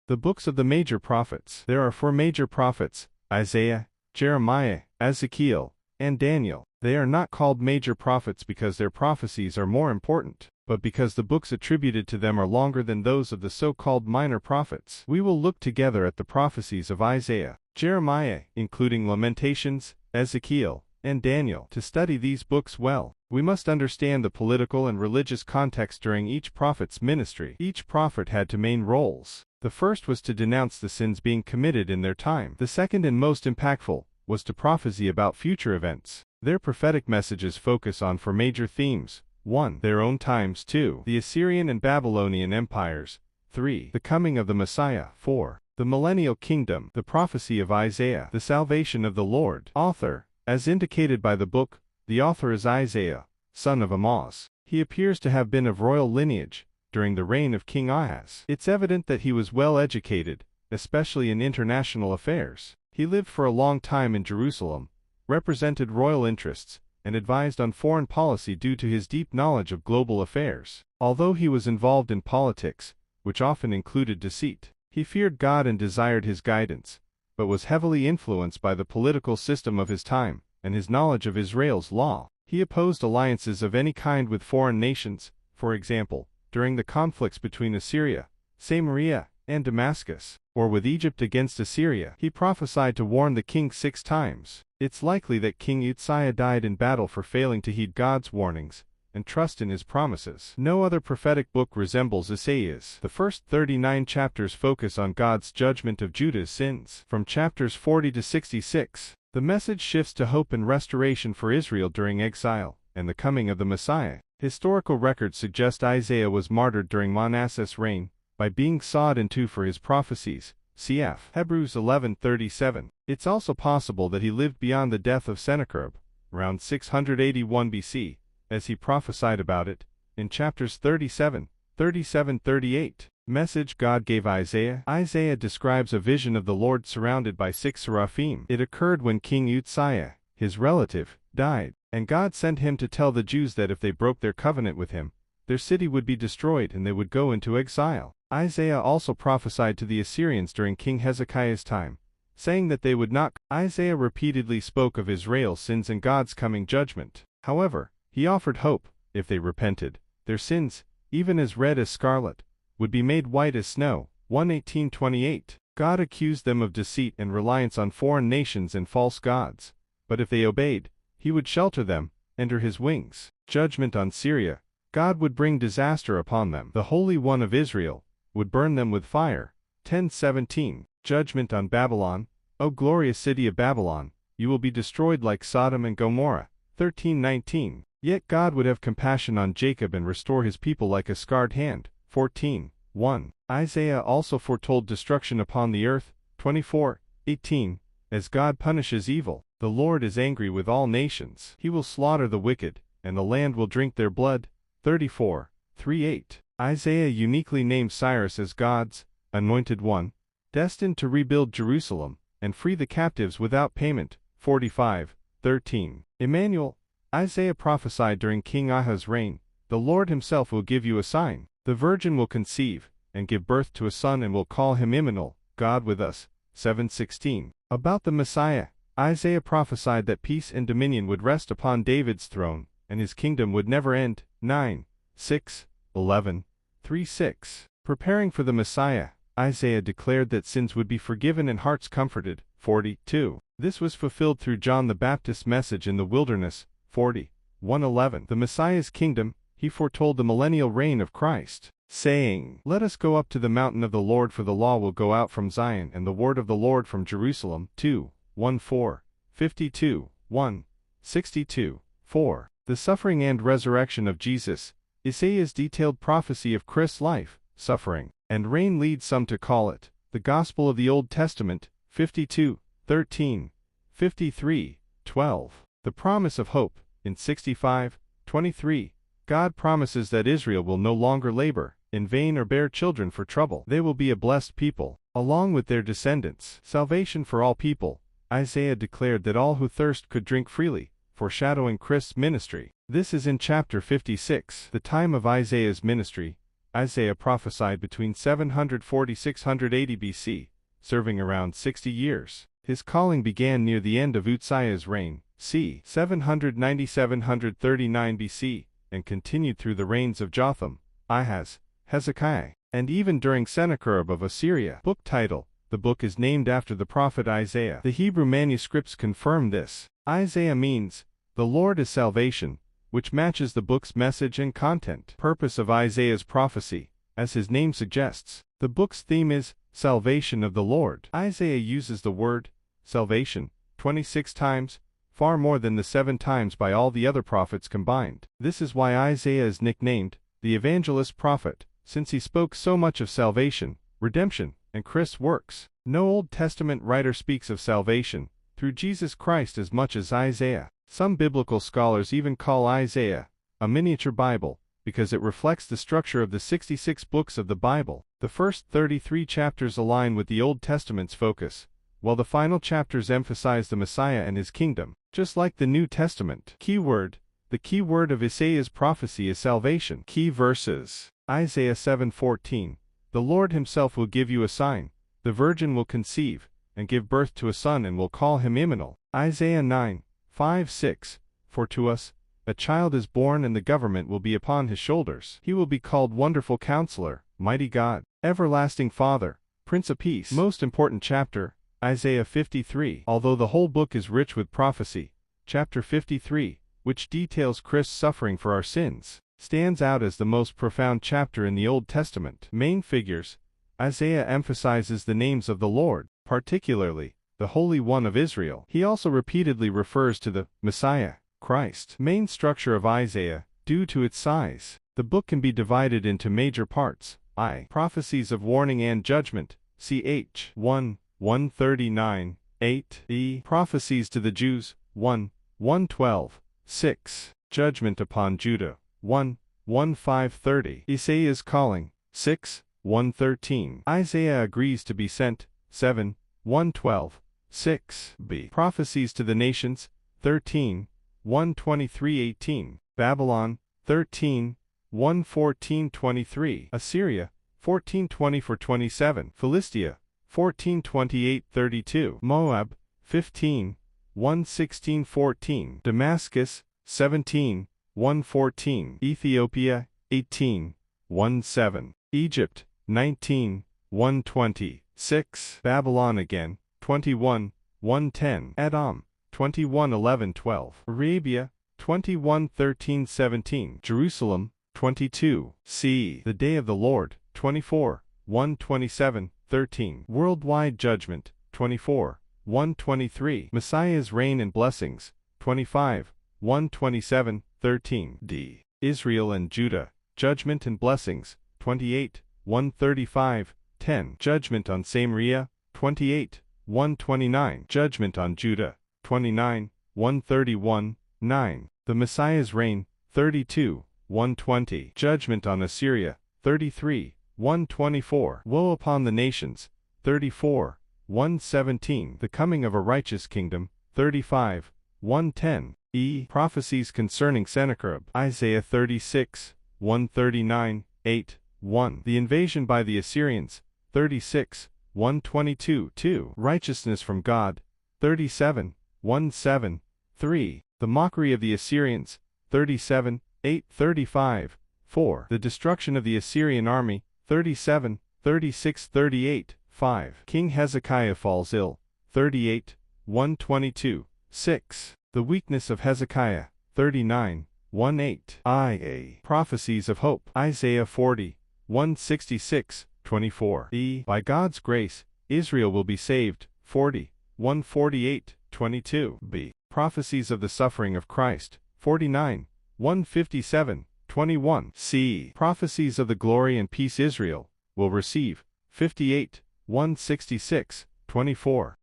The books of the major prophets. There are 4 major prophets: Isaiah, Jeremiah, Ezekiel, and Daniel. They are not called major prophets because their prophecies are more important, but because the books attributed to them are longer than those of the so-called minor prophets. We will look together at the prophecies of Isaiah, Jeremiah, including Lamentations, Ezekiel, and Daniel. To study these books well, we must understand the political and religious context during each prophet's ministry. Each prophet had 2 main roles. The first was to denounce the sins being committed in their time. The second and most impactful was to prophesy about future events. Their prophetic messages focus on 4 major themes: 1. Their own times; 2. The Assyrian and Babylonian empires; 3. The coming of the Messiah; 4. The millennial kingdom. The prophecy of Isaiah, the salvation of the Lord. Author. As indicated by the book, the author is Isaiah, son of Amoz. He appears to have been of royal lineage during the reign of King Ahaz. It's evident that he was well educated, especially in international affairs. He lived for a long time in Jerusalem, represented royal interests, and advised on foreign policy due to his deep knowledge of global affairs. Although he was involved in politics, which often included deceit, he feared God and desired his guidance, but was heavily influenced by the political system of his time and his knowledge of Israel's law. He opposed alliances of any kind with foreign nations. For example, during the conflicts between Assyria, Samaria, and Damascus, or with Egypt against Assyria, he prophesied to warn the king 6 times. It's likely that King Uzziah died in battle for failing to heed God's warnings and trust in his promises. No other prophetic book resembles Isaiah's. The first 39 chapters focus on God's judgment of Judah's sins. From chapters 40 to 66, the message shifts to hope and restoration for Israel during exile and the coming of the Messiah. Historical records suggest Isaiah was martyred during Manasseh's reign by being sawed in 2 for his prophecies. Cf. Hebrews 11:37. It's also possible that he lived beyond the death of Sennacherib, around 681 BC, as he prophesied about it in chapters 37, 38. Message God gave Isaiah. Isaiah describes a vision of the Lord surrounded by 6 seraphim. It occurred when King Uzziah, his relative, died, and God sent him to tell the Jews that if they broke their covenant with him, their city would be destroyed and they would go into exile. Isaiah also prophesied to the Assyrians during King Hezekiah's time, saying that they would not. Isaiah repeatedly spoke of Israel's sins and God's coming judgment. However, he offered hope. If they repented, their sins, even as red as scarlet, would be made white as snow. 1:18-28. God accused them of deceit and reliance on foreign nations and false gods, but if they obeyed, he would shelter them under his wings. Judgment on Syria. God would bring disaster upon them. The Holy One of Israel would burn them with fire. 10:17. Judgment on Babylon. O glorious city of Babylon, you will be destroyed like Sodom and Gomorrah. 13:19. Yet God would have compassion on Jacob and restore his people like a scarred hand. 14:1. Isaiah also foretold destruction upon the earth. 24:18. As God punishes evil, the Lord is angry with all nations. He will slaughter the wicked, and the land will drink their blood. 34:3-8. Isaiah uniquely named Cyrus as God's anointed one, destined to rebuild Jerusalem and free the captives without payment. 45:13. Emmanuel. Isaiah prophesied during King Ahaz's reign, the Lord himself will give you a sign. The virgin will conceive and give birth to a son and will call him Immanuel, God with us. 7:16. About the Messiah, Isaiah prophesied that peace and dominion would rest upon David's throne, and his kingdom would never end. 9:6-11:3-6. Preparing for the Messiah, Isaiah declared that sins would be forgiven and hearts comforted. 42. This was fulfilled through John the Baptist's message in the wilderness. 40:1-11. The Messiah's kingdom. He foretold the millennial reign of Christ, saying, "Let us go up to the mountain of the Lord, for the law will go out from Zion and the word of the Lord from Jerusalem." 2:1-4, 52:1, 62:4. The suffering and resurrection of Jesus. Isaiah's detailed prophecy of Christ's life, suffering, and reign leads some to call it the Gospel of the Old Testament. 52:13, 53:12. The promise of hope. In 65:23, God promises that Israel will no longer labor in vain or bear children for trouble. They will be a blessed people, along with their descendants. Salvation for all people. Isaiah declared that all who thirst could drink freely, foreshadowing Christ's ministry. This is in chapter 56. The time of Isaiah's ministry. Isaiah prophesied between 740–680 BC, serving around 60 years. His calling began near the end of Uzziah's reign, c. 790–739 BC, and continued through the reigns of Jotham, Ahaz, Hezekiah, and even during Sennacherib of Assyria. Book title: the book is named after the prophet Isaiah. The Hebrew manuscripts confirm this. Isaiah means, "The Lord is salvation," which matches the book's message and content. Purpose of Isaiah's prophecy: as his name suggests, the book's theme is salvation of the Lord. Isaiah uses the word salvation 26 times, far more than the 7 times by all the other prophets combined. This is why Isaiah is nicknamed the evangelist prophet, since he spoke so much of salvation, redemption, and Christ's works. No Old Testament writer speaks of salvation through Jesus Christ as much as Isaiah. Some biblical scholars even call Isaiah a miniature Bible, because it reflects the structure of the 66 books of the Bible. The first 33 chapters align with the Old Testament's focus, while the final chapters emphasize the Messiah and his kingdom. Just like the New Testament. Keyword: the key word of Isaiah's prophecy is salvation. Key verses: Isaiah 7:14, "The Lord himself will give you a sign. The virgin will conceive, and give birth to a son and will call him Immanuel." Isaiah 9:5–6, "For to us a child is born and the government will be upon his shoulders. He will be called Wonderful Counselor, Mighty God, Everlasting Father, Prince of Peace." Most important chapter, Isaiah 53. Although the whole book is rich with prophecy, chapter 53, which details Christ's suffering for our sins, stands out as the most profound chapter in the Old Testament. Main figures: Isaiah emphasizes the names of the Lord, particularly the Holy One of Israel. He also repeatedly refers to the Messiah, Christ. Main structure of Isaiah: due to its size, the book can be divided into major parts. I. Prophecies of warning and judgment, ch. 1:139, 8. E. Prophecies to the Jews, 1:112, 6. Judgment upon Judah, 1:1:5–30. Isaiah's calling, 6:113. Isaiah agrees to be sent, 7:112, 6. B. Prophecies to the nations, 13:123–18. Babylon, 13:114–23. Assyria, 14:24–27. Philistia, 14:28–32. Moab, 15:116–14. Damascus, 17:114. Ethiopia, 18:17. Egypt, 19:126. Babylon again, 21:110. Edom, 21:11–12. Arabia, 21:13–17. Jerusalem, 22. C. The Day of the Lord, 24:127–13. Worldwide Judgment, 24:123. Messiah's Reign and Blessings, 25:127–13. D. Israel and Judah, Judgment and Blessings, 28:135–10. Judgment on Samaria, 28:129. Judgment on Judah, 29:131–9. The Messiah's Reign, 32:120. Judgment on Assyria, 33:124. Woe upon the nations, 34:117. The coming of a righteous kingdom, 35:110. E. Prophecies concerning Sennacherib, Isaiah 36:139–8:1. The invasion by the Assyrians, 36:122–2. Righteousness from God, 37:173. The mockery of the Assyrians, 37:8–35–4. The destruction of the Assyrian army, 37:36–38–5. King Hezekiah falls ill, 38:122–6. The weakness of Hezekiah, 39:1–8. I.A. Prophecies of hope, Isaiah 40:166–24. E. By God's grace, Israel will be saved, 40:148–22. B. Prophecies of the suffering of Christ, 49:157–21. C. Prophecies of the glory and peace Israel will receive, 58:166–24.